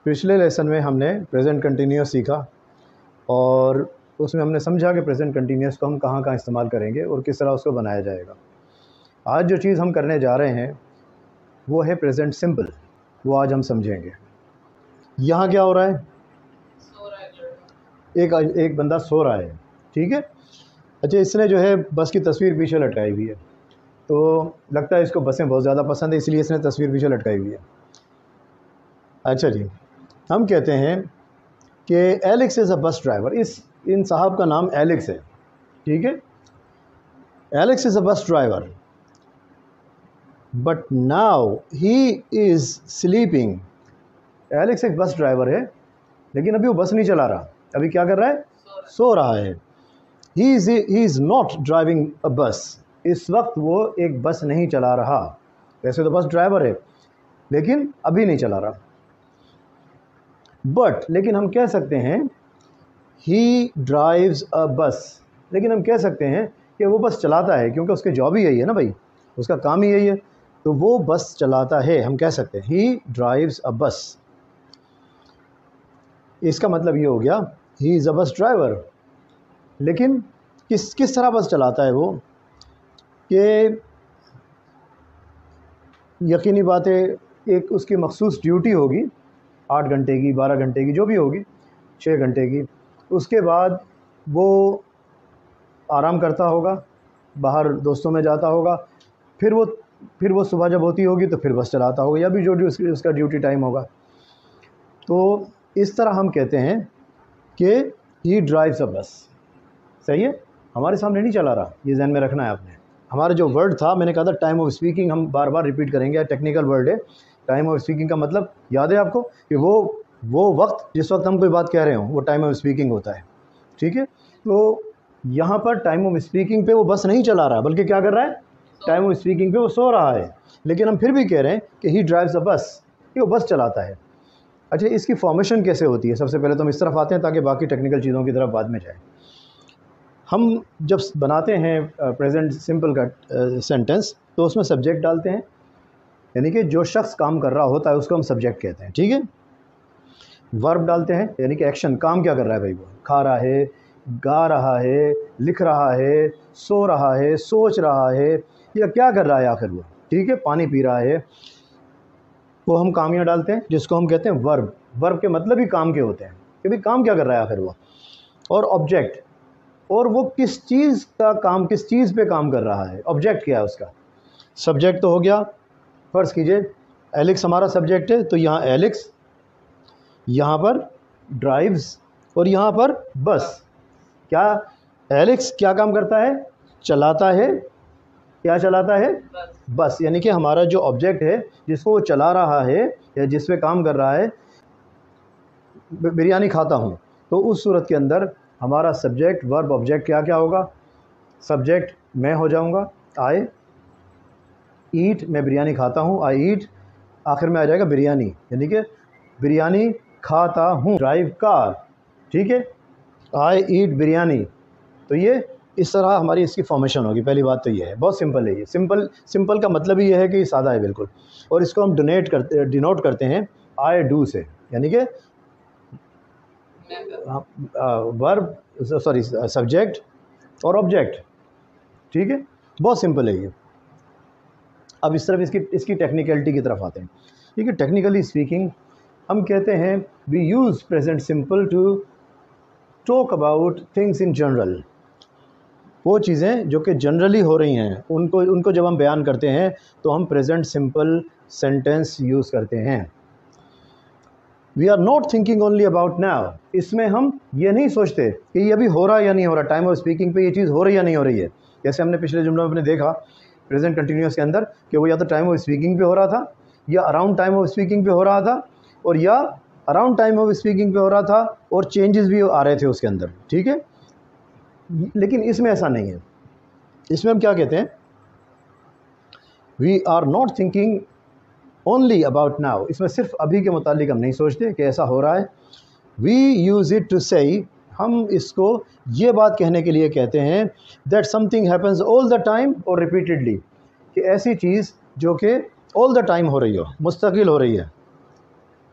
पिछले लेसन में हमने प्रेजेंट कंटिन्यूस सीखा और उसमें हमने समझा कि प्रेजेंट कंटिन्यूस को हम कहाँ कहाँ इस्तेमाल करेंगे और किस तरह उसको बनाया जाएगा। आज जो चीज़ हम करने जा रहे हैं वो है प्रेजेंट सिंपल, वो आज हम समझेंगे। यहाँ क्या हो रहा है? एक बंदा सो रहा है, ठीक है। अच्छा, इसने जो है बस की तस्वीर पीछे लटकाई हुई है, तो लगता है इसको बसें बहुत ज़्यादा पसंद है, इसलिए इसने तस्वीर पीछे लटकाई हुई है। अच्छा जी, हम कहते हैं कि Alex is a bus driver. इन साहब का नाम एलेक्स है, ठीक है। Alex is a bus driver but now he is sleeping. Alex एक बस ड्राइवर है लेकिन अभी वो बस नहीं चला रहा, अभी क्या कर रहा है? सो रहा है। He is not driving a बस। इस वक्त वो एक बस नहीं चला रहा। वैसे तो बस ड्राइवर है लेकिन अभी नहीं चला रहा। लेकिन हम कह सकते हैं ही ड्राइव्स अ बस। लेकिन हम कह सकते हैं कि वो बस चलाता है, क्योंकि उसकी जॉब ही यही है ना भाई, उसका काम ही यही है, तो वो बस चलाता है। हम कह सकते हैं ही ड्राइव्स अ बस। इसका मतलब ये हो गया he is a bus driver. लेकिन किस तरह बस चलाता है वो, कि यकीनी बात है एक उसकी मखसूस ड्यूटी होगी, 8 घंटे की, 12 घंटे की, जो भी होगी, 6 घंटे की। उसके बाद वो आराम करता होगा, बाहर दोस्तों में जाता होगा, फिर वो सुबह जब होती होगी तो फिर बस चलाता होगा, या भी जो उसका ड्यूटी टाइम होगा। तो इस तरह हम कहते हैं कि ही ड्राइव्स अ बस। सही है, हमारे सामने नहीं चला रहा, ये ध्यान में रखना है आपने। हमारा जो वर्ड था, मैंने कहा था टाइम ऑफ स्पीकिंग, हम बार बार रिपीट करेंगे, टेक्निकल वर्ड है। टाइम ऑफ स्पीकिंग का मतलब याद है आपको कि वो वक्त जिस वक्त हम कोई बात कह रहे हो वो टाइम ऑफ स्पीकिंग होता है, ठीक है। तो यहाँ पर टाइम ऑफ स्पीकिंग पे वो बस नहीं चला रहा, बल्कि क्या कर रहा है? टाइम ऑफ स्पीकिंग पे वो सो रहा है। लेकिन हम फिर भी कह रहे हैं कि ही ड्राइव्स अ बस, कि वो बस चलाता है। अच्छा, इसकी फॉर्मेशन कैसे होती है? सबसे पहले तो हम इस तरफ आते हैं ताकि बाकी टेक्निकल चीज़ों की तरफ बाद में जाए। हम जब बनाते हैं प्रेजेंट सिंपल का सेंटेंस, तो उसमें सब्जेक्ट डालते हैं, यानी कि जो शख्स काम कर रहा होता है उसको हम सब्जेक्ट कहते हैं, ठीक है। वर्ब डालते हैं, यानी कि एक्शन, काम क्या कर रहा है भाई, वो खा रहा है, गा रहा है, लिख रहा है, सो रहा है, सोच रहा है, या क्या कर रहा है आखिर वो, ठीक है, पानी पी रहा है, वो हम कामियाँ डालते हैं जिसको हम कहते हैं वर्ब। वर्ब के मतलब ही काम के होते हैं कि भाई काम क्या कर रहा है आखिर वो। और ऑब्जेक्ट, और वो किस चीज़ का काम, किस चीज़ पे काम कर रहा है, ऑब्जेक्ट क्या है उसका। सब्जेक्ट तो हो गया, फ़र्ज़ कीजिए एलेक्स हमारा सब्जेक्ट है, तो यहाँ एलेक्स, यहाँ पर ड्राइव्स, और यहाँ पर बस। क्या एलेक्स क्या काम करता है? चलाता है। क्या चलाता है? बस। यानी कि हमारा जो ऑब्जेक्ट है जिसको वो चला रहा है या जिस पे काम कर रहा है, बिरयानी खाता हूँ, तो उस सूरत के अंदर हमारा सब्जेक्ट वर्ब ऑब्जेक्ट क्या क्या होगा? सब्जेक्ट मैं हो जाऊँगा, आई ईट, मैं बिरयानी खाता हूँ, आई ईट, आखिर में आ जाएगा बिरयानी, यानी कि बिरयानी खाता हूँ, ड्राइव कार, ठीक है, आई ईट बिरयानी। तो ये इस तरह हमारी इसकी फॉर्मेशन होगी। पहली बात तो ये है, बहुत सिंपल है ये। सिंपल का मतलब ही ये है कि ये सादा है बिल्कुल, और इसको हम डिनोट करते हैं आई डू से, यानी कि वर्ब, सॉरी, सब्जेक्ट और ऑब्जेक्ट, ठीक है, बहुत सिंपल है ये। अब इस तरफ इसकी टेक्निकलिटी की तरफ आते हैं, ठीक है। टेक्निकली स्पीकिंग हम कहते हैं we use present simple to talk about things in general. वो चीज़ें जो कि जनरली हो रही हैं उनको जब हम बयान करते हैं तो हम प्रेजेंट सिंपल सेंटेंस यूज़ करते हैं। We are not thinking only about now. इसमें हम ये नहीं सोचते कि ये अभी हो रहा है या नहीं हो रहा, टाइम ऑफ स्पीकिंग पे ये चीज़ हो रही या नहीं हो रही है। जैसे हमने पिछले जुमले में अपने देखा प्रेजेंट कंटिन्यूस के अंदर कि वो या तो टाइम ऑफ स्पीकिंग पे हो रहा था, या अराउंड टाइम ऑफ स्पीकिंग पे हो रहा था, और या अराउंड टाइम ऑफ स्पीकिंग पे हो रहा था और चेंजेस भी आ रहे थे उसके अंदर, ठीक है। लेकिन इसमें ऐसा नहीं है। इसमें हम क्या कहते हैं? We are not thinking only about now. इसमें सिर्फ अभी के मुतालिक हम नहीं सोचते कि ऐसा हो रहा है। वी यूज़ इट टू से, हम इसको ये बात कहने के लिए कहते हैं that something happens all the time और रिपीटेडली, कि ऐसी चीज़ जो कि ऑल द टाइम हो रही हो, मुस्तकिल हो रही है,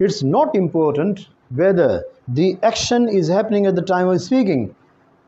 It's not important whether the action is happening at the time of speaking.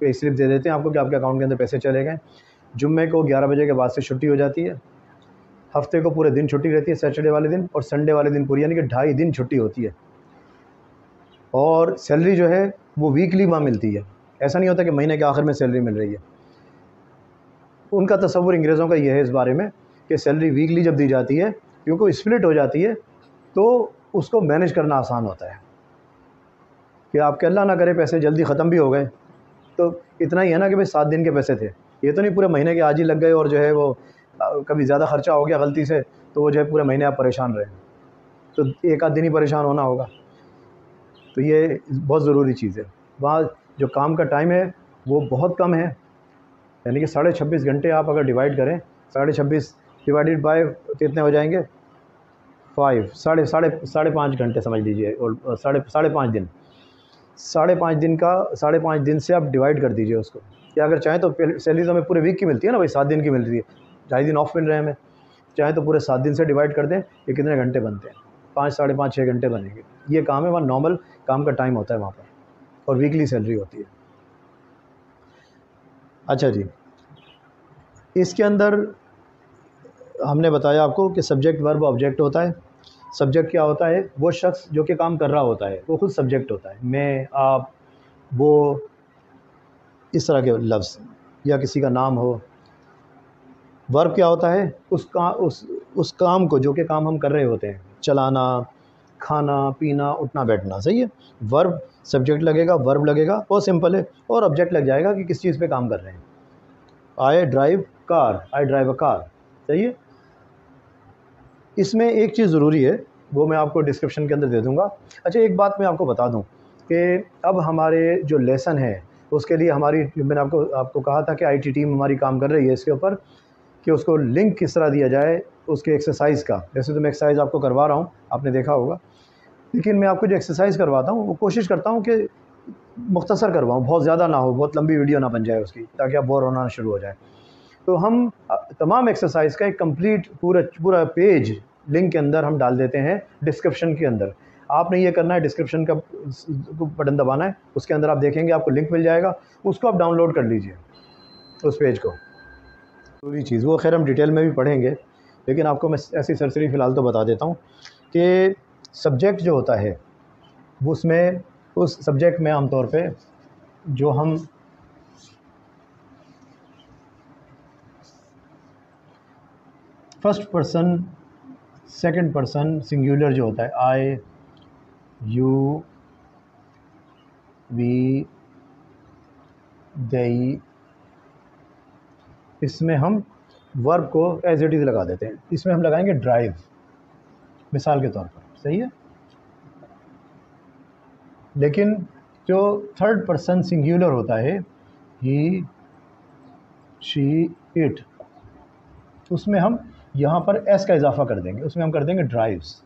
Pay slip दे देते हैं आपको कि आपके अकाउंट के अंदर पैसे चले गए। जुम्मे को 11 बजे के बाद से छुट्टी हो जाती है, हफ्ते को पूरे दिन छुट्टी रहती है, सैटरडे वाले दिन और संडे वाले दिन पूरी, यानी कि 2.5 दिन छुट्टी होती है। और सैलरी जो है वो वीकली वहाँ मिलती है, ऐसा नहीं होता कि महीने के आखिर में सैलरी मिल रही है। उनका तसव्वुर अंग्रेज़ों का ये है इस बारे में कि सैलरी वीकली जब दी जाती है, क्योंकि स्प्लिट हो जाती है तो उसको मैनेज करना आसान होता है कि आपके अल्लाह ना करे पैसे जल्दी ख़त्म भी हो गए तो इतना ही है ना कि भाई 7 दिन के पैसे थे, ये तो नहीं पूरे महीने के आज ही लग गए और जो है वो कभी ज़्यादा ख़र्चा हो गया गलती से तो वो जो है पूरे महीने आप परेशान रहे, तो एक आध दिन ही परेशान होना होगा। तो ये बहुत ज़रूरी चीज़ है। वहाँ जो काम का टाइम है वो बहुत कम है, यानी कि 26.5 घंटे आप अगर डिवाइड करें, 26.5 डिवाइडेड बाय कितने हो जाएंगे 5, साढ़े पाँच घंटे समझ लीजिए, और साढ़े पाँच दिन, 5.5 दिन से आप डिवाइड कर दीजिए उसको। या अगर चाहें तो सैलरी तो हमें पूरे वीक की मिलती है ना भाई, 7 दिन की मिल रही है, 2.5 दिन ऑफ मिल रहे हैं हमें, चाहें तो पूरे 7 दिन से डिवाइड कर दें, ये कितने घंटे बनते हैं, 5, साढ़े 5, 6 घंटे बनेंगे। ये काम है, वहाँ नॉर्मल काम का टाइम होता है वहाँ पर, और वीकली सैलरी होती है। अच्छा जी, इसके अंदर हमने बताया आपको कि सब्जेक्ट वर्ब ऑब्जेक्ट होता है। सब्जेक्ट क्या होता है, वो शख्स जो कि काम कर रहा होता है वो खुद सब्जेक्ट होता है, मैं, आप, वो, इस तरह के लफ्ज़ या किसी का नाम हो। वर्ब क्या होता है, उस काम को जो कि काम हम कर रहे होते हैं, चलाना, खाना, पीना, उठना, बैठना, सही है। वर्ब सब्जेक्ट लगेगा, वर्ब लगेगा, बहुत सिंपल है, और ऑब्जेक्ट लग जाएगा कि किस चीज़ पे काम कर रहे हैं। I drive car, I drive a car, सही है। इसमें एक चीज़ ज़रूरी है, वो मैं आपको डिस्क्रिप्शन के अंदर दे दूँगा। अच्छा, एक बात मैं आपको बता दूँ कि अब हमारे जो लेसन है उसके लिए मैंने आपको कहा था कि IT टीम हमारी काम कर रही है इसके ऊपर कि उसको लिंक किस तरह दिया जाए उसके एक्सरसाइज़ का। वैसे तो मैं एक्सरसाइज़ आपको करवा रहा हूँ, आपने देखा होगा, लेकिन मैं आपको जो एक्सरसाइज़ करवाता हूँ वो कोशिश करता हूँ कि मुख्तसर करवाऊँ, बहुत ज़्यादा ना हो, बहुत लंबी वीडियो ना बन जाए उसकी, ताकि आप बोर होना शुरू हो जाए। तो हम तमाम एक्सरसाइज का एक कंप्लीट पूरा पेज लिंक के अंदर हम डाल देते हैं डिस्क्रिप्शन के अंदर। आपने ये करना है, डिस्क्रिप्शन का बटन दबाना है, उसके अंदर आप देखेंगे आपको लिंक मिल जाएगा, उसको आप डाउनलोड कर लीजिए उस पेज को। पूरी चीज़ वो खैर हम डिटेल में भी पढ़ेंगे, लेकिन आपको मैं ऐसी सरसरी फ़िलहाल तो बता देता हूँ कि सब्जेक्ट जो होता है उसमें, उस सब्जेक्ट में आमतौर पे जो हम first person, second person singular जो होता है, आई, यू, वी, दे, इसमें हम वर्ब को एज इट इज़ लगा देते हैं। इसमें हम लगाएंगे ड्राइव, मिसाल के तौर पर, सही है। लेकिन जो थर्ड पर्सन सिंगुलर होता है, ही, शी, इट, उसमें हम यहाँ पर एस का इजाफा कर देंगे, उसमें हम कर देंगे ड्राइव्स,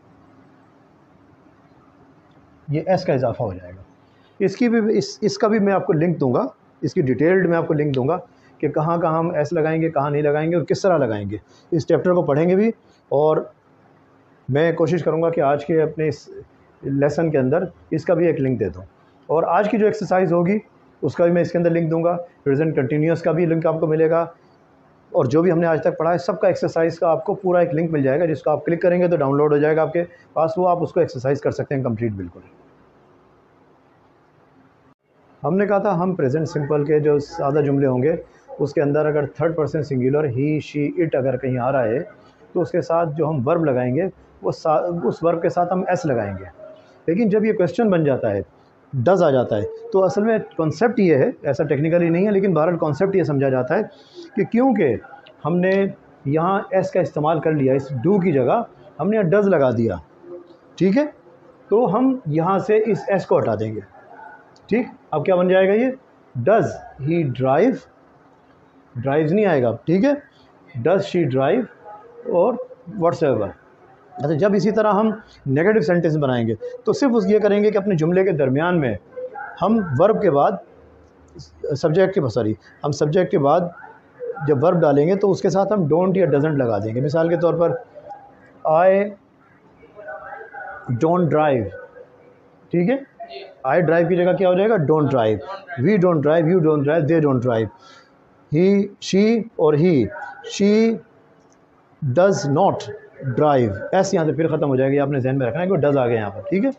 ये एस का इजाफा हो जाएगा। इसका भी मैं आपको लिंक दूंगा, इसकी डिटेल्ड मैं आपको लिंक दूंगा कि कहाँ कहाँ हम एस लगाएंगे, कहाँ नहीं लगाएंगे और किस तरह लगाएंगे। इस चैप्टर को पढ़ेंगे भी, और मैं कोशिश करूँगा कि आज के अपने इस लेसन के अंदर इसका भी एक लिंक दे दूँ। और आज की जो एक्सरसाइज होगी उसका भी मैं इसके अंदर लिंक दूँगा, प्रेजेंट कंटिन्यूस का भी लिंक आपको मिलेगा, और जो भी हमने आज तक पढ़ा है सबका एक्सरसाइज का आपको पूरा एक लिंक मिल जाएगा, जिसको आप क्लिक करेंगे तो डाउनलोड हो जाएगा आपके पास, वो आप उसको एक्सरसाइज कर सकते हैं कंप्लीट। बिल्कुल हमने कहा था हम प्रेजेंट सिंपल के जो सादा जुमले होंगे उसके अंदर अगर third person singular he, she, it अगर कहीं आ रहा है तो उसके साथ जो हम वर्ब लगाएंगे वो उस वर्ब के साथ हम एस लगाएंगे। लेकिन जब ये क्वेश्चन बन जाता है, डज आ जाता है, तो असल में कॉन्सेप्ट ये है, ऐसा टेक्निकली नहीं है लेकिन बहरहाल कॉन्सेप्ट ये समझा जाता है कि क्योंकि हमने यहाँ एस का इस्तेमाल कर लिया, इस डू की जगह हमने यहाँ डज़ लगा दिया, ठीक है, तो हम यहाँ से इस एस को हटा देंगे। ठीक, अब क्या बन जाएगा, ये डज़ ही ड्राइव, ड्राइव्स नहीं आएगा, ठीक है, डज़ शी ड्राइव और व्हाट्सएवर। अच्छा, जब इसी तरह हम नेगेटिव सेंटेंस बनाएंगे तो सिर्फ उस ये करेंगे कि अपने जुमले के दरमियान में हम वर्ब के बाद हम सब्जेक्ट के बाद जब वर्ब डालेंगे तो उसके साथ हम डोंट या डजंट लगा देंगे। मिसाल के तौर पर आई डोंट ड्राइव, ठीक है, आई ड्राइव की जगह क्या हो जाएगा, don't drive. We don't drive, you don't drive, they don't drive. He, she और he, she does not drive, ऐसे यहाँ से फिर ख़त्म हो जाएगी, आपने जहन में रखना है कि डज़ आ गया यहाँ पर, ठीक है।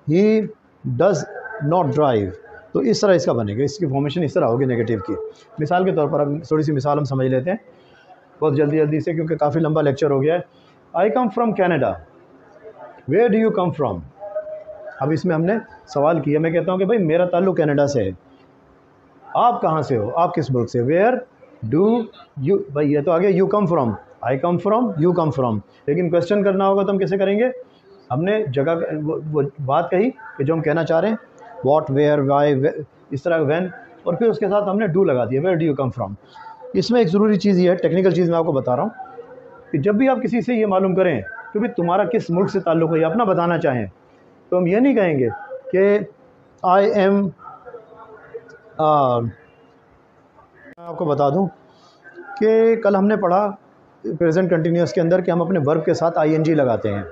ही डज़ नॉट ड्राइव, तो इस तरह इसका बनेगा, इसकी फॉर्मेशन इस तरह होगी नेगेटिव की। मिसाल के तौर पर अब थोड़ी सी मिसाल हम समझ लेते हैं बहुत जल्दी से, क्योंकि काफ़ी लंबा लेक्चर हो गया है। I come from Canada, where do you come from. अब इसमें हमने सवाल किया, मैं कहता हूँ कि भाई मेरा ताल्लुक़ कनाडा से है, आप कहाँ से हो, आप किस मुल्क से, वेयर डू यू, भाई ये तो आगे you come from, I come from, you come from, लेकिन क्वेश्चन करना होगा तो हम कैसे करेंगे, हमने जगह वो बात कही कि जो हम कहना चाह रहे हैं, व्हाट, वेयर, वाई, इस तरह व्हेन, और फिर उसके साथ हमने डू लगा दिया, where do you come from. इसमें एक ज़रूरी चीज़ ये है, टेक्निकल चीज़ मैं आपको बता रहा हूँ कि जब भी आप किसी से ये मालूम करें कि भाई तुम्हारा किस मुल्क से ताल्लुक़ है या अपना बताना चाहें, तो हम ये नहीं कहेंगे कि आई एम, मैं आपको बता दूं कि कल हमने पढ़ा प्रेजेंट कंटिन्यूस के अंदर कि हम अपने वर्ब के साथ आईएनजी लगाते हैं,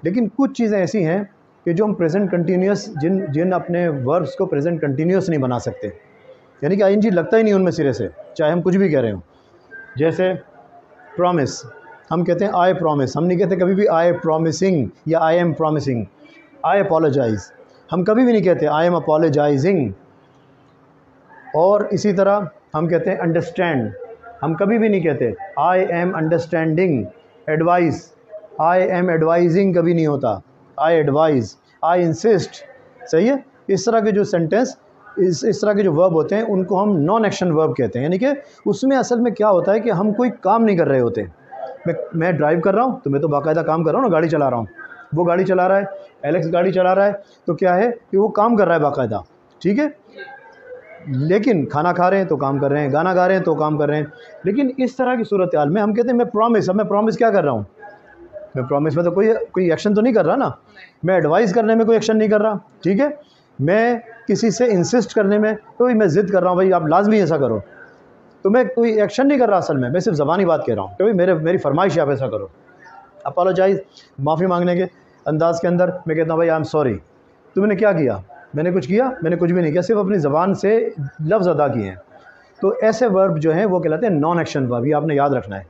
लेकिन कुछ चीज़ें ऐसी हैं कि जो हम प्रेजेंट कंटिन्यूस जिन अपने वर्ब्स को प्रेजेंट कंटिन्यूस नहीं बना सकते, यानी कि आईएनजी लगता ही नहीं उनमें सिरे से, चाहे हम कुछ भी कह रहे हो। जैसे प्रॉमिस, हम कहते हैं आई प्रॉमिस, हम नहीं कहते कभी भी आई प्रॉमिसिंग या I am promising. I apologise, हम कभी भी नहीं कहते आई एम अपोलोजाइजिंग। और इसी तरह हम कहते हैं अंडरस्टैंड, हम कभी भी नहीं कहते I am understanding. Advice, I am advising कभी नहीं होता, आई एडवाइज़, आई इंसिस्ट, सही है। इस तरह के जो सेंटेंस, इस तरह के जो वर्ब होते हैं उनको हम नॉन एक्शन वर्ब कहते हैं, यानी कि उसमें असल में क्या होता है कि हम कोई काम नहीं कर रहे होते। मैं ड्राइव कर रहा हूँ तो मैं तो बाकायदा काम कर रहा हूँ ना, गाड़ी चला रहा हूँ, वो गाड़ी चला रहा है, एलेक्स गाड़ी चला रहा है, तो क्या है कि वो काम कर रहा है बाकायदा, ठीक है। लेकिन खाना खा रहे हैं तो काम कर रहे हैं, गाना गा रहे हैं तो काम कर रहे हैं। लेकिन इस तरह की सूरत हाल में हम कहते हैं मैं प्रॉमिस, अब मैं प्रॉमिस क्या कर रहा हूँ, मैं प्रॉमिस में तो कोई एक्शन तो नहीं कर रहा ना, मैं एडवाइस करने में कोई एक्शन नहीं कर रहा, ठीक है। मैं किसी से इंसिस्ट करने में, तो मैं ज़िद कर रहा हूँ भाई आप लाजमी ऐसा करो, तो मैं कोई एक्शन नहीं कर रहा असल में, मैं सिर्फ ज़बानी बात कह रहा हूँ कि भाई मेरी फरमाइश आप ऐसा करो। अपोलोजाइज़, माफ़ी मांगने के अंदाज़ के अंदर मैं कहता हूँ भाई आई एम सॉरी, तुमने क्या किया, मैंने कुछ किया, मैंने कुछ भी नहीं किया, सिर्फ अपनी ज़बान से लफ्ज़ अदा किए हैं। तो ऐसे वर्ब जो हैं वो कहलाते हैं नॉन एक्शन वर्ब, ये आपने याद रखना है,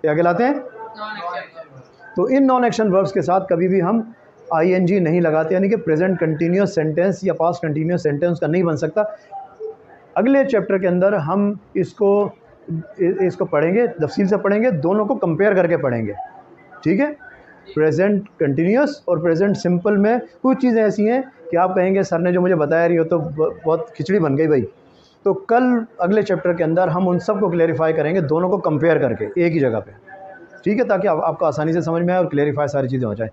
क्या कहलाते हैं, तो इन नॉन एक्शन वर्ब्स के साथ कभी भी हम आईएनजी नहीं लगाते, यानी कि प्रेजेंट कंटिन्यूस सेंटेंस या पास्ट कंटिन्यूस सेंटेंस का नहीं बन सकता। अगले चैप्टर के अंदर हम इसको पढ़ेंगे, तफसील से पढ़ेंगे, दोनों को कंपेयर करके पढ़ेंगे, ठीक है। प्रेजेंट कंटिन्यूस और प्रेजेंट सिंपल में कुछ चीज़ें ऐसी हैं कि आप कहेंगे सर ने जो मुझे बताया रही हो तो बहुत खिचड़ी बन गई भाई। तो कल अगले चैप्टर के अंदर हम उन सब को क्लेरिफाई करेंगे, दोनों को कंपेयर करके एक ही जगह पे, ठीक है, ताकि आपको आसानी से समझ में आए और क्लेरिफाई सारी चीज़ें हो जाए।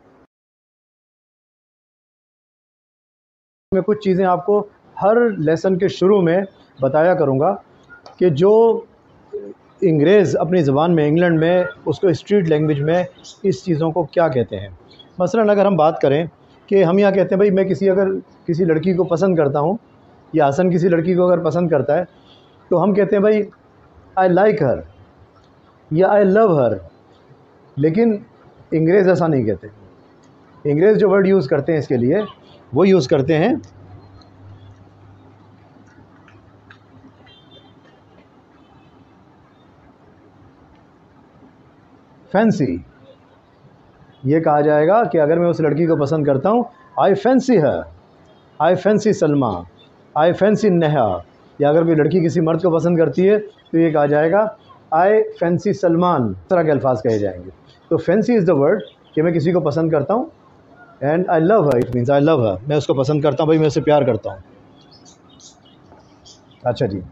मैं कुछ चीज़ें आपको हर लेसन के शुरू में बताया करूँगा कि जो अंग्रेज़ अपनी ज़बान में इंग्लैंड में उसको स्ट्रीट लैंग्वेज में इस चीज़ों को क्या कहते हैं। मसलन अगर हम बात करें कि हम यहाँ कहते हैं भाई मैं अगर किसी लड़की को पसंद करता हूँ, या हसन किसी लड़की को अगर पसंद करता है, तो हम कहते हैं भाई आई लाइक हर या आई लव हर, लेकिन अंग्रेज़ ऐसा नहीं कहते। अंग्रेज़ जो वर्ड यूज़ करते हैं इसके लिए, वो यूज़ करते हैं फैंसी। ये कहा जाएगा कि अगर मैं उस लड़की को पसंद करता हूँ, आई फैंसी हर, आई फैंसी सलमा, आई फैंसी नेहा। या अगर कोई लड़की किसी मर्द को पसंद करती है तो ये कहा जाएगा आई फैंसी सलमान, इस तरह के अल्फाज कहे जाएंगे। तो फैंसी इज़ द वर्ड कि मैं किसी को पसंद करता हूँ, and I love her, it means I love हर, मैं उसको पसंद करता हूँ, भाई मैं उससे प्यार करता हूँ। अच्छा जी,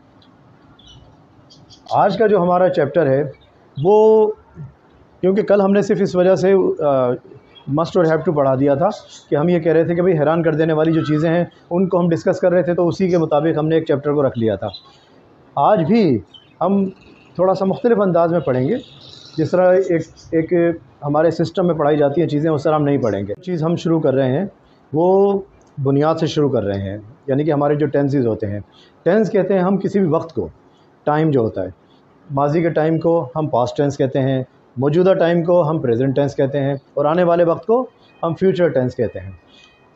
आज का जो हमारा चैप्टर है वो, क्योंकि कल हमने सिर्फ इस वजह से मस्ट और हैव टू पढ़ा दिया था कि हम ये कह रहे थे कि भाई हैरान कर देने वाली जो चीज़ें हैं उनको हम डिस्कस कर रहे थे, तो उसी के मुताबिक हमने एक चैप्टर को रख लिया था। आज भी हम थोड़ा सा मुख्तलिफ अंदाज में पढ़ेंगे, जिस तरह एक हमारे सिस्टम में पढ़ाई जाती हैं चीज़ें, उस तरह हम नहीं पढ़ेंगे। चीज़ हम शुरू कर रहे हैं वो बुनियाद से शुरू कर रहे हैं, यानी कि हमारे जो टेंसेस होते हैं, टेंस कहते हैं हम किसी भी वक्त को, टाइम जो होता है, माजी के टाइम को हम पास्ट टेंस कहते हैं, मौजूदा टाइम को हम प्रेजेंट टेंस कहते हैं, और आने वाले वक्त को हम फ्यूचर टेंस कहते हैं।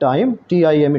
TIME،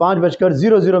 5:00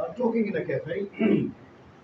are talking in a cafe.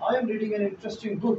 I am reading an interesting book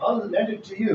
I'll lend it to you.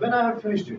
When I have finished it.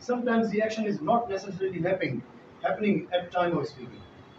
sometimes the action is not necessarily happening at time of speaking.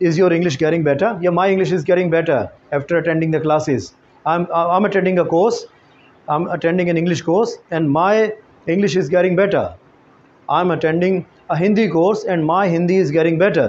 Is your English getting better? Yeah, my English is getting better after attending the classes. I'm attending a course. I'm attending an English course and my English is getting better. I'm attending a Hindi course and my Hindi is getting better.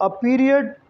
a period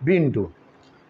been to،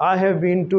I have been to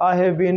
I have been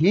he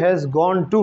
has gone to.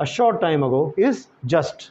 a short time ago is just.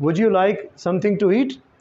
would you like something to eat،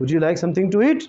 would you like something to eat.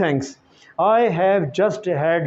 thanks، I have just had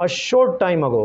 a short time ago.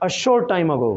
a short time ago،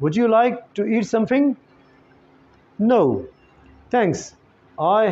would you like to eat something؟ no thanks، I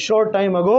short time ago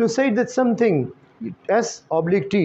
to say that something، S/T،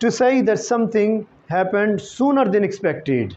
to say that something happened sooner than expected،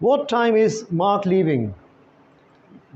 what time is Mark leaving؟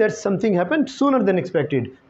that something happened sooner than expected.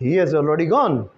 he has already gone،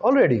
already.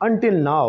until now.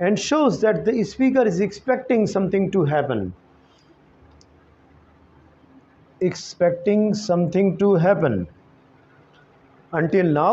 and shows that the speaker is expecting something to happen. expecting something to happen. until now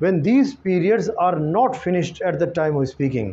when these periods are not finished at the time of speaking،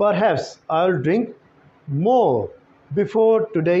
perhaps I'll drink more before today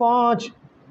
5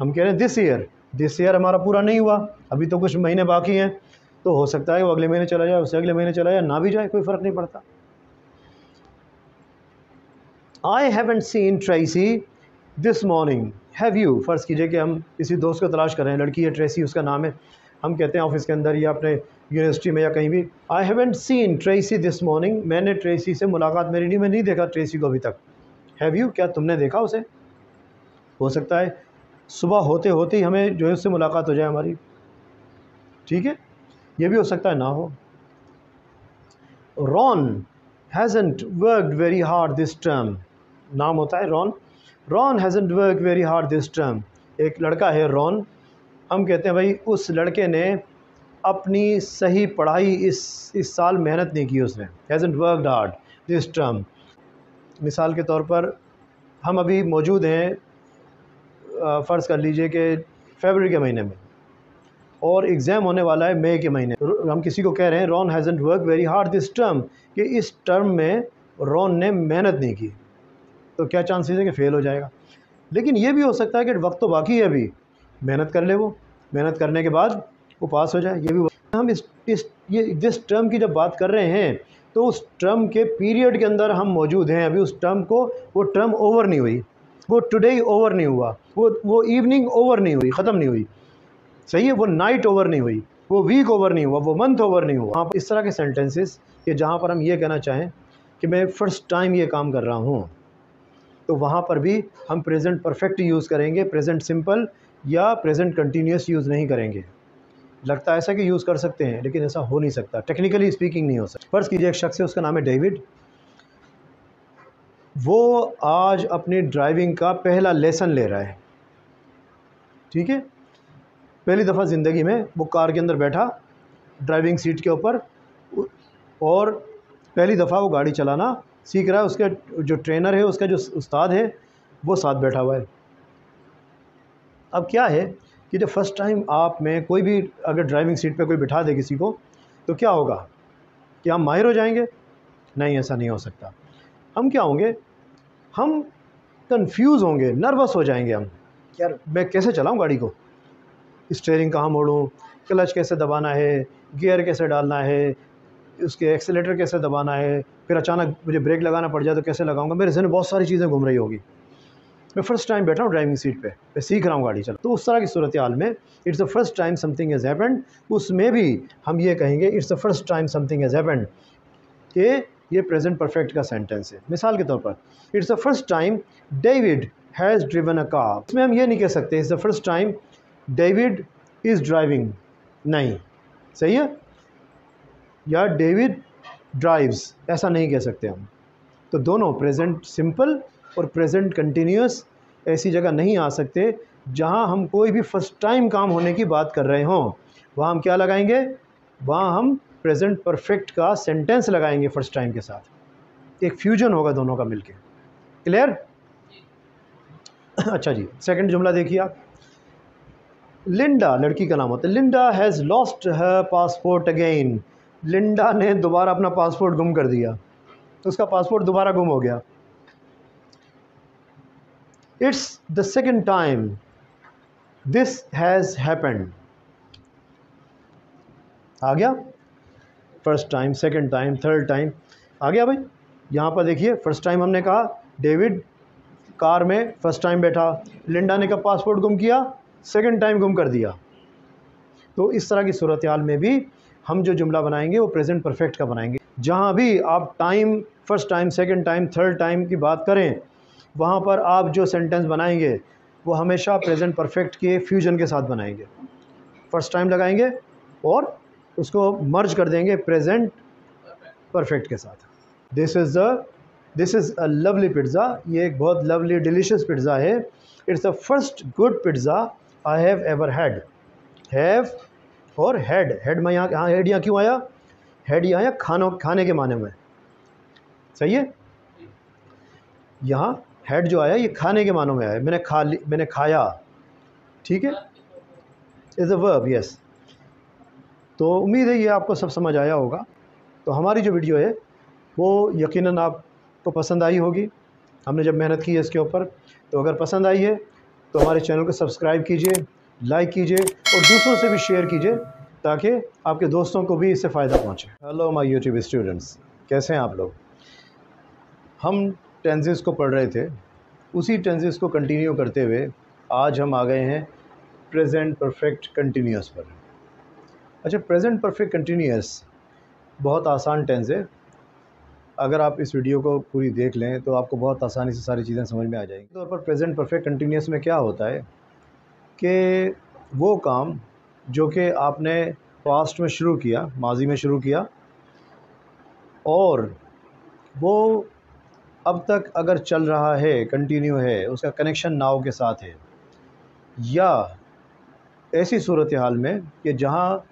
हम कह रहे हैं this year हमारा पूरा नहीं हुआ, अभी तो कुछ महीने बाकी हैं, तो हो सकता है वो अगले महीने चला जाए, उससे अगले महीने चला जाए, ना भी जाए, कोई फ़र्क नहीं पड़ता। I haven't seen Tracy this morning, have you? फ़र्ज़ कीजिए कि हम किसी दोस्त को तलाश कर रहे हैं, लड़की है ट्रेसी उसका नाम है, हम कहते हैं ऑफिस के अंदर या अपने यूनिवर्सिटी में या कहीं भी, I haven't seen Tracy this morning, मैंने ट्रेसी से मुलाकात मेरी नहीं, मैं नहीं देखा ट्रेसी को अभी तक। Have you? क्या तुमने देखा उसे? हो सकता है सुबह होते होते ही हमें जो है उससे मुलाकात हो जाए हमारी, ठीक है, ये भी हो सकता है ना हो। Ron hasn't worked very hard this term, नाम होता है Ron, Ron hasn't worked very hard this term, एक लड़का है रॉन, हम कहते हैं भाई उस लड़के ने अपनी सही पढ़ाई इस साल मेहनत नहीं की उसने, हैज़न्ट वर्कड हार्ड दिस टर्म। मिसाल के तौर पर हम अभी मौजूद हैं, फ़र्ज़ कर लीजिए कि फरवरी के महीने में और एग्ज़ाम होने वाला है मई के महीने, हम किसी को कह रहे हैं Ron hasn't work very hard this term, कि इस टर्म में रॉन ने मेहनत नहीं की, तो क्या चांसेस है कि फ़ेल हो जाएगा। लेकिन ये भी हो सकता है कि वक्त तो बाकी है अभी, मेहनत कर ले, वो मेहनत करने के बाद वो पास हो जाए, ये भी। हम दिस टर्म की जब बात कर रहे हैं तो उस टर्म के पीरियड के अंदर हम मौजूद हैं, अभी उस टर्म को, वो टर्म ओवर नहीं हुई, वो टुडे ओवर नहीं हुआ, वो इवनिंग ओवर नहीं हुई, ख़त्म नहीं हुई, सही है, वो नाइट ओवर नहीं हुई, वो वीक ओवर नहीं हुआ, वो मंथ ओवर नहीं हुआ। आप इस तरह के सेंटेंसेस कि जहाँ पर हम ये कहना चाहें कि मैं फ़र्स्ट टाइम ये काम कर रहा हूँ, तो वहाँ पर भी हम प्रेजेंट परफेक्ट यूज़ करेंगे, प्रेजेंट सिंपल या प्रेजेंट कंटिन्यूस यूज़ नहीं करेंगे। लगता है ऐसा कि यूज़ कर सकते हैं, लेकिन ऐसा हो नहीं सकता, टेक्निकली स्पीकिंग नहीं हो सकता। फ़र्ज़ कीजिए एक शख्स है, उसका नाम है डेविड, वो आज अपनी ड्राइविंग का पहला लेसन ले रहा है, ठीक है, पहली दफ़ा ज़िंदगी में वो कार के अंदर बैठा ड्राइविंग सीट के ऊपर और पहली दफ़ा वो गाड़ी चलाना सीख रहा है, उसके जो ट्रेनर है, उसका जो उस्ताद है, वो साथ बैठा हुआ है। अब क्या है कि जब फर्स्ट टाइम आप में कोई भी अगर ड्राइविंग सीट पे कोई बिठा दे किसी को, तो क्या होगा कि हम माहिर हो जाएंगे? नहीं, ऐसा नहीं हो सकता। हम क्या होंगे? हम कंफ्यूज होंगे, नर्वस हो जाएंगे हम, यार मैं कैसे चलाऊं गाड़ी को, स्टीयरिंग कहाँ मोड़ूं, क्लच कैसे दबाना है, गियर कैसे डालना है, उसके एक्सीलेटर कैसे दबाना है, फिर अचानक मुझे ब्रेक लगाना पड़ जाए तो कैसे लगाऊंगा, मेरे ज़हन में बहुत सारी चीज़ें घूम रही होगी। मैं फ़र्स्ट टाइम बैठा हूँ ड्राइविंग सीट पे, मैं सीख रहा हूँ गाड़ी चला, तो उस तरह की सूरत हाल में it's the first time something has happened, उसमें भी हम ये कहेंगे it's the first time something has happened, कि ये प्रेजेंट परफेक्ट का सेंटेंस है। मिसाल के तौर पर it's the first time David has driven a car, इसमें हम ये नहीं कह सकते it's the first time David is driving, नहीं, सही है, या डेविड ड्राइव्स, ऐसा नहीं कह सकते हम। तो दोनों प्रेजेंट सिंपल और प्रेजेंट कंटिन्यूस ऐसी जगह नहीं आ सकते जहां हम कोई भी फर्स्ट टाइम काम होने की बात कर रहे हों, वहाँ हम क्या लगाएंगे, वहाँ हम प्रेजेंट परफेक्ट का सेंटेंस लगाएंगे फर्स्ट टाइम के साथ, एक फ्यूजन होगा दोनों का मिलके। क्लियर? अच्छा जी, सेकंड जुमला देखिए आप, लिंडा लड़की का नाम होता है, Linda has lost her passport again, Linda ने दोबारा अपना पासपोर्ट गुम कर दिया, उसका पासपोर्ट दोबारा गुम हो गया। It's the second time this has happened, आ गया, first time, second time, third time, आ गया भाई। यहाँ पर देखिए फर्स्ट टाइम हमने कहा डेविड कार में फर्स्ट टाइम बैठा, लिंडा ने कब पासपोर्ट गुम किया, सेकेंड टाइम गुम कर दिया। तो इस तरह की सूरत हाल में भी हम जो जुमला बनाएंगे वो प्रेजेंट परफेक्ट का बनाएंगे। जहाँ भी आप time, first time, second time, third time की बात करें, वहाँ पर आप जो सेंटेंस बनाएंगे वो हमेशा प्रेजेंट परफेक्ट के फ्यूजन के साथ बनाएंगे, फर्स्ट टाइम लगाएंगे और उसको मर्ज कर देंगे प्रेजेंट परफेक्ट के साथ। This is a lovely pizza, ये एक बहुत लवली डिलीशियस पिज़्ज़ा है। It's the first good pizza I have ever had, have और हेड में यहाँ हेड यहाँ क्यों आया, हेड यहाँ आया खाने के माने में, सही है, यहाँ हेड जो आया ये खाने के मानों में आया, मैंने खाया, ठीक है, इज़ अ वर्ब, यस। तो उम्मीद है ये आपको सब समझ आया होगा। तो हमारी जो वीडियो है वो यकीनन आपको पसंद आई होगी, हमने जब मेहनत की है इसके ऊपर, तो अगर पसंद आई है तो हमारे चैनल को सब्सक्राइब कीजिए, लाइक कीजिए और दूसरों से भी शेयर कीजिए ताकि आपके दोस्तों को भी इससे फ़ायदा पहुँचे। हेलो माय यूट्यूब स्टूडेंट्स, कैसे हैं आप लोग? हम टेंसेस को पढ़ रहे थे, उसी टेंसेस को कंटिन्यू करते हुए आज हम आ गए हैं प्रेजेंट परफेक्ट कंटिन्यूअस पर। अच्छा, प्रेजेंट परफेक्ट कंटिन्यूअस बहुत आसान टेंस है। अगर आप इस वीडियो को पूरी देख लें तो आपको बहुत आसानी से सारी चीज़ें समझ में आ जाएंगी। तौर पर प्रेजेंट परफेक्ट कंटिन्यूअस में क्या होता है कि वो काम जो कि आपने पास्ट में शुरू किया, माजी में शुरू किया, और वो अब तक अगर चल रहा है, कंटिन्यू है, उसका कनेक्शन नाउ के साथ है, या ऐसी सूरत हाल में कि जहाँ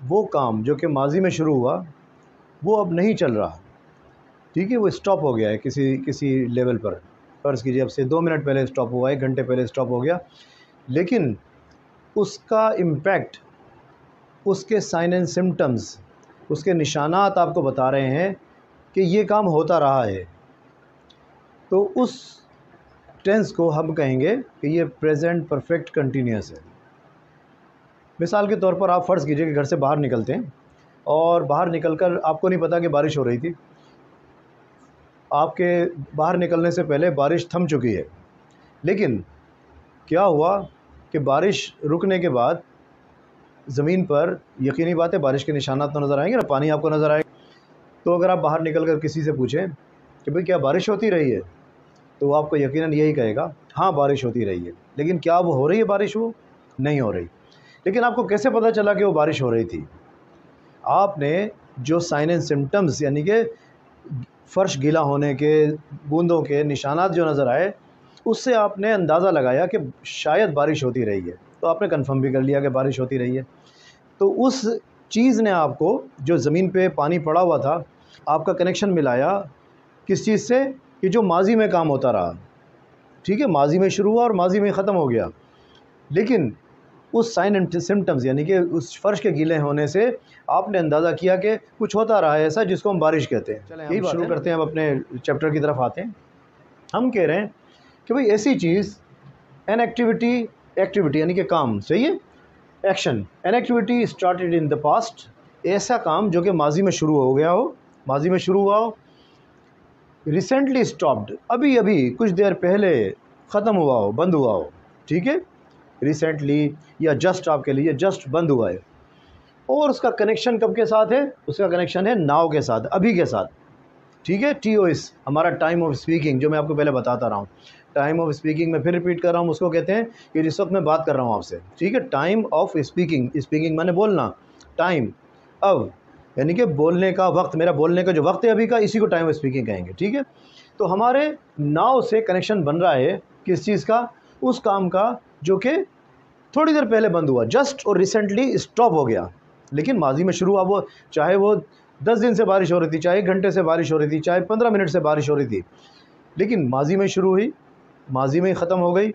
वो काम जो कि माजी में शुरू हुआ वो अब नहीं चल रहा, ठीक है, वो स्टॉप हो गया है किसी लेवल पर। फ़र्ज़ कीजिए अब से 2 मिनट पहले स्टॉप हुआ, 1 घंटे पहले स्टॉप हो गया, लेकिन उसका इम्पैक्ट, उसके साइन एंड सिम्टम्स, उसके निशानात आपको बता रहे हैं कि ये काम होता रहा है। तो उस टेंस को हम कहेंगे कि ये प्रेजेंट परफेक्ट कंटिन्यूअस है। मिसाल के तौर पर आप फ़र्ज़ कीजिए कि घर से बाहर निकलते हैं और बाहर निकलकर आपको नहीं पता कि बारिश हो रही थी। आपके बाहर निकलने से पहले बारिश थम चुकी है, लेकिन क्या हुआ कि बारिश रुकने के बाद ज़मीन पर, यकीनी बात है, बारिश के निशानात तो नज़र आएंगे ना, पानी आपको नज़र आएगा। तो अगर आप बाहर निकल कर किसी से पूछें कि भाई क्या बारिश होती रही है, तो वो आपको यकीनन यही कहेगा, हाँ बारिश होती रही है। लेकिन क्या वो हो रही है बारिश? वो नहीं हो रही। लेकिन आपको कैसे पता चला कि वो बारिश हो रही थी? आपने जो साइन एंड सिम्टम्स, यानी कि फ़र्श गीला होने के, बूंदों के निशानात जो नज़र आए, उससे आपने अंदाज़ा लगाया कि शायद बारिश होती रही है। तो आपने कंफर्म भी कर लिया कि बारिश होती रही है। तो उस चीज़ ने आपको, जो ज़मीन पे पानी पड़ा हुआ था, आपका कनेक्शन मिलाया किस चीज़ से? कि जो माजी में काम होता रहा, ठीक है, माजी में शुरू हुआ और माजी में ख़त्म हो गया, लेकिन उस साइन एंड सिम्टम्स, यानी कि उस फ़र्श के गीले होने से आपने अंदाज़ा किया कि कुछ होता रहा है ऐसा जिसको हम बारिश कहते हैं। चलें यही शुरू करते हैं, अब अपने चैप्टर की तरफ आते हैं। हम कह रहे हैं कि भाई ऐसी चीज़, एन एक्टिविटी यानी कि काम, सही है, action, an activity started in the past, ऐसा काम जो कि माजी में शुरू हो गया हो, माजी में शुरू हुआ हो, रिसेंटली स्टॉप्ड, अभी अभी कुछ देर पहले ख़त्म हुआ हो, बंद हुआ हो, ठीक है, रिसेंटली या जस्ट आपके लिए जस्ट बंद हुआ है, और उसका कनेक्शन कब के साथ है? उसका कनेक्शन है नाउ के साथ, अभी के साथ, ठीक है। TOS हमारा टाइम ऑफ स्पीकिंग, जो मैं आपको पहले बताता रहा हूँ। टाइम ऑफ स्पीकिंग में फिर रिपीट कर रहा हूँ, उसको कहते हैं कि जिस वक्त मैं बात कर रहा हूँ आपसे, ठीक है, टाइम ऑफ स्पीकिंग, स्पीकिंग माने बोलना, टाइम अब यानी कि बोलने का वक्त, मेरा बोलने का जो वक्त है अभी का, इसी को टाइम ऑफ स्पीकिंग कहेंगे, ठीक है। तो हमारे नाउ से कनेक्शन बन रहा है किस चीज़ का? उस काम का जो कि थोड़ी देर पहले बंद हुआ, जस्ट और रिसेंटली स्टॉप हो गया, लेकिन माजी में शुरू हुआ। वो चाहे वो 10 दिन से बारिश हो रही थी, चाहे 1 घंटे से बारिश हो रही थी, चाहे 15 मिनट से बारिश हो रही थी, लेकिन माजी में शुरू हुई, माजी में ही ख़त्म हो गई,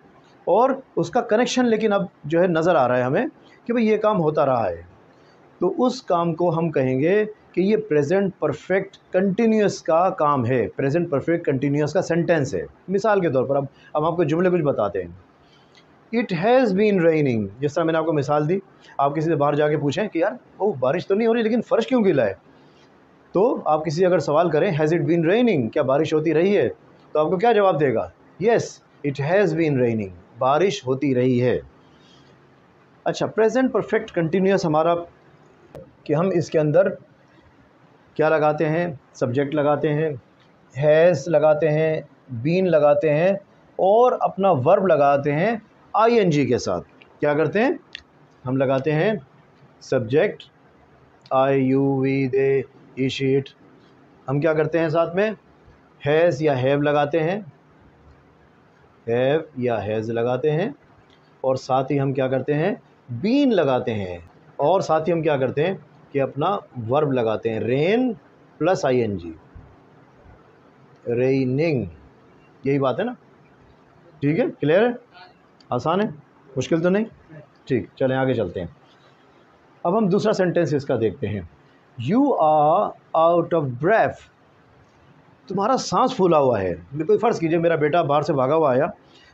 और उसका कनेक्शन लेकिन अब जो है नज़र आ रहा है हमें कि भाई ये काम होता रहा है। तो उस काम को हम कहेंगे कि ये प्रेजेंट परफेक्ट कंटिन्यूअस का काम है, प्रेजेंट परफेक्ट कंटिन्यूअस का सेंटेंस है। मिसाल के तौर पर अब आपको जुमले कुछ बताते हैं। इट हैज़ बीन रेनिंग, जिस तरह मैंने आपको मिसाल दी, आप किसी से बाहर जाके पूछें कि यार वो बारिश तो नहीं हो रही लेकिन फ़र्श क्यों गीला है, तो आप किसी अगर सवाल करें हैज़ इट बीन रेनिंग, क्या बारिश होती रही है, तो आपको क्या जवाब देगा? Yes it has been raining, बारिश होती रही है। अच्छा, प्रेजेंट परफेक्ट कंटिन्यूअस हमारा, कि हम इसके अंदर क्या लगाते हैं? सब्जेक्ट लगाते हैं, हैज़ लगाते हैं, बीन लगाते हैं, और अपना वर्ब लगाते हैं ING के साथ। क्या करते हैं? हम लगाते हैं subject I, you, we, they, he, she, it। हम क्या करते हैं साथ में? हैज़ या हैव लगाते हैं, हैव या हैज़ लगाते हैं, और साथ ही हम क्या करते हैं? बीन लगाते हैं, और साथ ही हम क्या करते हैं कि अपना वर्ब लगाते हैं, रेन प्लस ING, रेनिंग। यही बात है ना? ठीक है, क्लियर है, आसान है, मुश्किल तो नहीं? ठीक, चलें आगे चलते हैं। अब हम दूसरा सेंटेंस इसका देखते हैं। You are out of breath, तुम्हारा सांस फूला हुआ है। कोई फ़र्ज़ कीजिए मेरा बेटा बाहर से भागा हुआ आया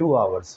2 hours.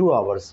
2 hours.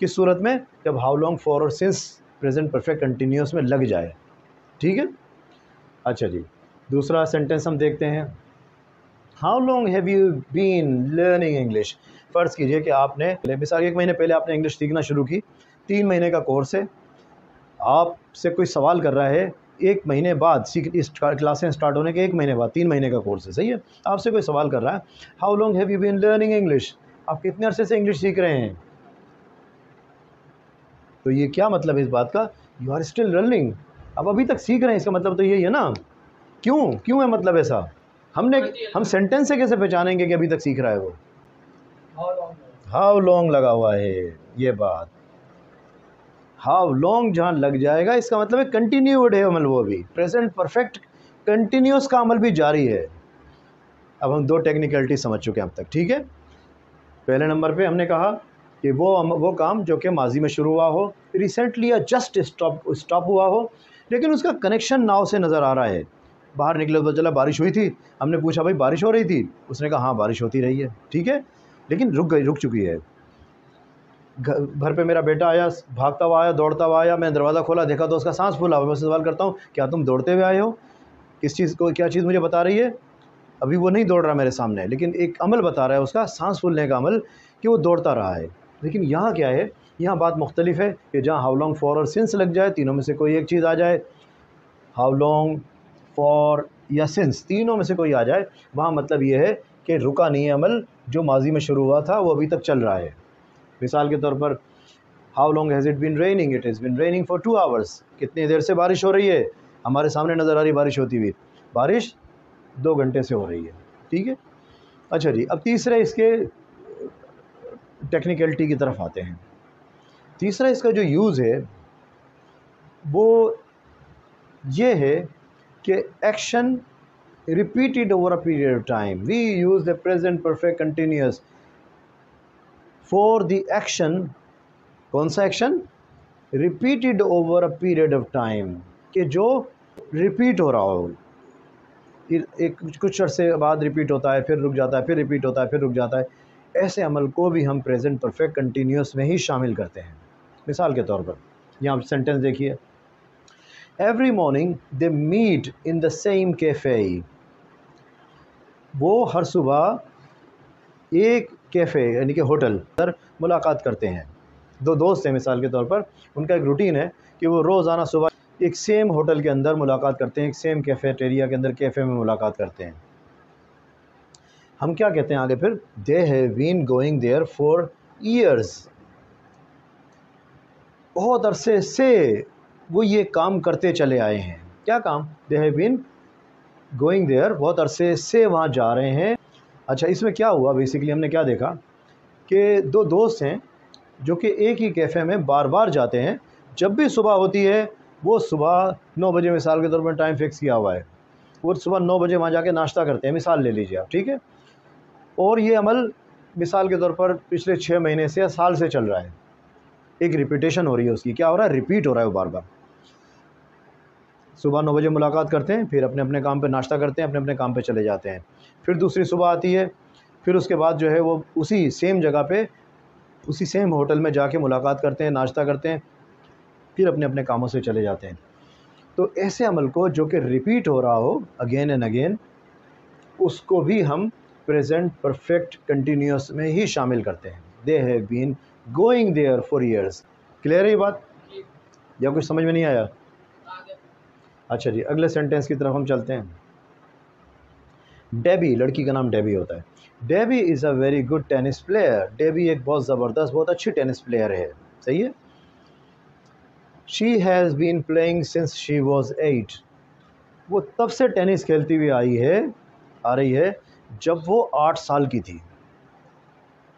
किस सूरत में, जब हाउ लॉन्ग फॉर और सिंस प्रेजेंट परफेक्ट कंटिन्यूस में लग जाए, ठीक है। अच्छा जी, दूसरा सेंटेंस हम देखते हैं, how long have you been learning English. फ़र्ज़ कीजिए कि आपने मिसाल 1 महीने पहले आपने इंग्लिश सीखना शुरू की, 3 महीने का कोर्स है, आपसे कोई सवाल कर रहा है 1 महीने बाद, इस क्लासें स्टार्ट होने के 1 महीने बाद, 3 महीने का कोर्स है, सही है। आपसे कोई सवाल कर रहा है, how long have you been learning English, आप कितने अरसे से इंग्लिश सीख रहे हैं। तो ये क्या मतलब है इस बात का, यू आर स्टिल लर्निंग, आप अभी तक सीख रहे हैं, इसका मतलब तो यही है ना। क्यों है मतलब ऐसा, हम सेंटेंस से कैसे पहचानेंगे कि अभी तक सीख रहा है वो, हाउ लॉन्ग लगा हुआ है, ये बात हाउ लॉन्ग जहाँ लग जाएगा इसका मतलब है कंटिन्यूड है अमल, वो भी प्रेजेंट परफेक्ट कंटिन्यूस का अमल भी जारी है। अब हम 2 टेक्निकलिटी समझ चुके हैं अब तक, ठीक है। पहले नंबर पे हमने कहा कि वो काम जो कि माजी में शुरू हुआ हो, रिसेंटली या जस्ट स्टॉप हुआ हो, लेकिन उसका कनेक्शन नाव से नज़र आ रहा है। बाहर निकले तो चला बारिश हुई थी, हमने पूछा भाई बारिश हो रही थी, उसने कहा हाँ बारिश होती रही है, ठीक है, लेकिन रुक चुकी है। घर पे मेरा बेटा आया, भागता हुआ आया, दौड़ता हुआ आया, मैं दरवाज़ा खोला, देखा तो उसका सांस फूला हुआ। मैं उससे सवाल करता हूँ, क्या तुम दौड़ते हुए आए हो, किस चीज़ को, क्या चीज़ मुझे बता रही है, अभी वो नहीं दौड़ रहा मेरे सामने, लेकिन एक अमल बता रहा है उसका, सांस फूलने का अमल, कि वो दौड़ता रहा है। लेकिन यहाँ क्या है, यहाँ बात मुख्तलिफ है कि जहाँ हाउ लॉन्ग फॉर और सिंस लग जाए, तीनों में से कोई एक चीज़ आ जाए, हाउ लॉन्ग फॉर या सिंस, तीनों में से कोई आ जाए, वहाँ मतलब ये है कि रुका नहीं है अमल, जो माजी में शुरू हुआ था वो अभी तक चल रहा है। मिसाल के तौर पर, how long has it been raining, it has been raining for 2 hours, कितनी देर से बारिश हो रही है, हमारे सामने नज़र आ रही बारिश होती हुई, बारिश 2 घंटे से हो रही है, ठीक है। अच्छा जी, अब तीसरे इसके टेक्निकलिटी की तरफ आते हैं। तीसरा इसका जो यूज़ है वो ये है कि action repeated over a period of time, we use the present perfect continuous for the action, कौन सा action, repeated over a period of time, कि जो रिपीट हो रहा हो, एक कुछ अरसे बाद रिपीट होता है, फिर रुक जाता है, फिर रिपीट होता है, फिर रुक जाता है, ऐसे अमल को भी हम प्रेजेंट परफेक्ट कंटिन्यूस में ही शामिल करते हैं। मिसाल के तौर पर यहाँ सेंटेंस देखिए, every morning they meet in the same cafe, वो हर सुबह एक कैफ़े यानी कि होटल पर मुलाकात करते हैं। 2 दोस्त हैं मिसाल के तौर पर, उनका एक रूटीन है कि वो रोज़ाना सुबह एक सेम होटल के अंदर मुलाकात करते हैं, एक सेम कैफ़ेटेरिया के अंदर कैफ़े में मुलाकात करते हैं। हम क्या कहते हैं आगे फिर, they have been going there for years, बहुत अरसे से वो ये काम करते चले आए हैं। क्या काम, they have been going there, बहुत अरसे से वहाँ जा रहे हैं। अच्छा, इसमें क्या हुआ, बेसिकली हमने क्या देखा कि 2 दोस्त हैं जो कि एक ही कैफ़े में बार बार जाते हैं, जब भी सुबह होती है वो सुबह 9 बजे मिसाल के तौर पर टाइम फिक्स किया हुआ है, वो सुबह 9 बजे वहाँ जाके नाश्ता करते हैं, मिसाल ले लीजिए आप, ठीक है। और ये अमल मिसाल के तौर पर पिछले 6 महीने से या साल से चल रहा है, एक रिपीटेशन हो रही है उसकी, क्या हो रहा है, रिपीट हो रहा है वो बार बार। सुबह 9 बजे मुलाकात करते हैं, फिर अपने अपने काम पे नाश्ता करते हैं, अपने अपने काम पे चले जाते हैं, फिर दूसरी सुबह आती है, फिर उसके बाद जो है वो उसी सेम जगह पे उसी सेम होटल में जाके मुलाकात करते हैं, नाश्ता करते हैं, फिर अपने अपने कामों से चले जाते हैं। तो ऐसे अमल को जो कि रिपीट हो रहा हो अगेन एंड अगेन, उसको भी हम प्रेजेंट परफेक्ट कंटिन्यूस में ही शामिल करते हैं। They have been going there for years. Clear है ये बात, या कुछ समझ में नहीं आया? अच्छा जी, अगले सेंटेंस की तरफ हम चलते हैं। डेबी, लड़की का नाम डेबी होता है। Debbie is a very good tennis player, Debbie एक बहुत ज़बरदस्त, बहुत अच्छी टेनिस प्लेयर है, सही है। She has been playing since she was 8, वो तब से टेनिस खेलती हुई आ रही है जब वो 8 साल की थी।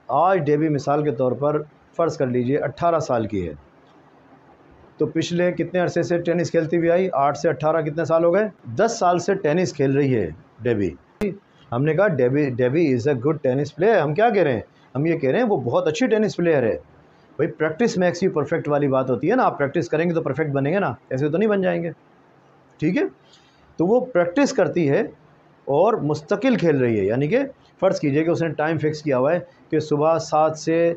आज डेबी मिसाल के तौर पर फ़र्ज़ कर लीजिए 18 साल की है, तो पिछले कितने अरसे से टेनिस खेलती हुई आई, 8 से 18 कितने साल हो गए, 10 साल से टेनिस खेल रही है डेबी। हमने कहा Debbie is a good tennis player, हम क्या कह रहे हैं, हम ये कह रहे हैं वो बहुत अच्छी टेनिस प्लेयर है। भाई प्रैक्टिस मैक्स यू परफेक्ट वाली बात होती है ना, आप प्रैक्टिस करेंगे तो परफेक्ट बनेंगे ना, ऐसे तो नहीं बन जाएंगे, ठीक है। तो वो प्रैक्टिस करती है और मुस्तकिल खेल रही है, यानी कि फ़र्ज़ कीजिए कि उसने टाइम फिक्स किया हुआ है कि सुबह 7 से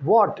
What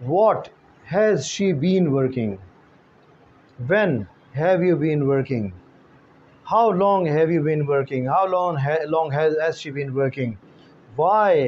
What has she been working? When have you been working? How long have you been working? How long has she been working? Why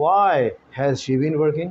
Why has she been working?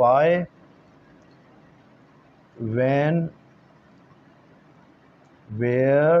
why, when, where